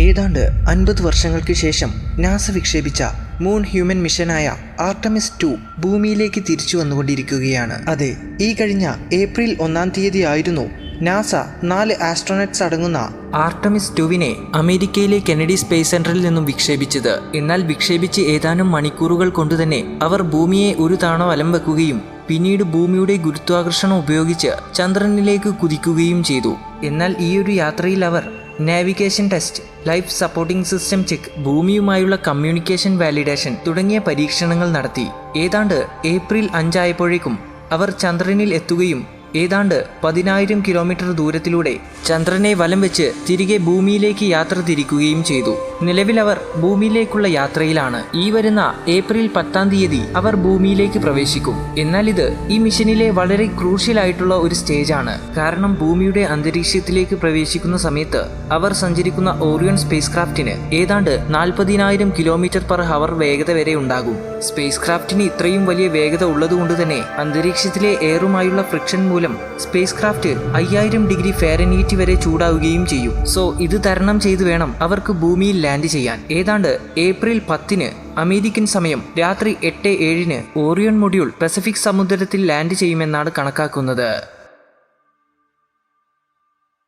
ഏതാണ്ട് 50 വർഷങ്ങൾക്ക് ശേഷം നാസ വിക്ഷേപിച്ച മൂൺ ഹ്യൂമൻ മിഷനായ ആർട്ടമിസ് 2 ഭൂമിയിലേക്ക് തിരിച്ചു വന്നുകൊണ്ടിരിക്കുകയാണ്. അതെ, ഈ കഴിഞ്ഞ ഏപ്രിൽ 1 തീയതി ആയിരുന്നു നാസ 4 ആസ്ട്രോനട്സ് അടങ്ങുന്ന ആർട്ടമിസ് 2വിനെ അമേരിക്കയിലെ കെനഡി സ്പേസ് സെന്ററിൽ നിന്നും വിക്ഷേപിച്ചത്. എന്നാൽ വിക്ഷേപിച്ച് ഏതാനും മണിക്കൂറുകൾ കൊണ്ടുതന്നെ അവർ ഭൂമിയെ ഒരു തവണ വലം വെക്കുകയും പിന്നീട് ഭൂമിയുടെ ഗുരുത്വാകർഷണം ഉപയോഗിച്ച് ചന്ദ്രനിലേക്ക് കുതിക്കുകയും ചെയ്തു. എന്നാൽ ഈയൊരു യാത്രയിൽ അവർ navigation test, life supporting system check, ഭൂമിയുമായുള്ള കമ്മ്യൂണിക്കേഷൻ വാലിഡേഷൻ തുടങ്ങിയ പരീക്ഷണങ്ങൾ നടത്തി. ഏതാണ്ട് ഏപ്രിൽ 5 ആയപ്പോഴേക്കും അവർ ചന്ദ്രനിൽ എത്തുകയും ഏതാണ്ട് 10,000 കിലോമീറ്റർ ദൂരത്തിലൂടെ ചന്ദ്രനെ വലം വെച്ച് തിരികെ ഭൂമിയിലേക്ക് യാത്ര തിരിക്കുകയും ചെയ്തു. നിലവിൽ അവർ ഭൂമിയിലേക്കുള്ള യാത്രയിലാണ്. ഈ വരുന്ന ഏപ്രിൽ 10 തീയതി അവർ ഭൂമിയിലേക്ക് പ്രവേശിക്കും. എന്നാൽ ഇത് ഈ മിഷനിലെ വളരെ ക്രൂഷ്യൽ ആയിട്ടുള്ള ഒരു സ്റ്റേജാണ്. കാരണം ഭൂമിയുടെ അന്തരീക്ഷത്തിലേക്ക് പ്രവേശിക്കുന്ന സമയത്ത് അവർ സഞ്ചരിക്കുന്ന ഓറിയോൺ സ്പേസ് ക്രാഫ്റ്റിന് ഏതാണ്ട് 40,000 km/h വേഗത വരെ ഉണ്ടാകും. സ്പേസ് ക്രാഫ്റ്റിന് ഇത്രയും വലിയ വേഗത ഉള്ളതുകൊണ്ട് തന്നെ അന്തരീക്ഷത്തിലെ എയറുമായുള്ള ഫ്രിക്ഷൻ മൂലം സ്പേസ് ക്രാഫ്റ്റ് 5000 ഡിഗ്രി ഫാരൻഹീറ്റ് വരെ ചൂടാവുകയും ചെയ്യും. സോ ഇത് തരണം ചെയ്തു വേണം അവർക്ക് ഭൂമിയിൽ ലാൻഡ് ചെയ്യാൻ. ഏതാണ്ട് ഏപ്രിൽ 10 അമേരിക്കൻ സമയം രാത്രി 8:07 ഓറിയോൺ മൊഡ്യൂൾ പസഫിക് സമുദ്രത്തിൽ ലാൻഡ് ചെയ്യുമെന്നാണ് കണക്കാക്കുന്നത്.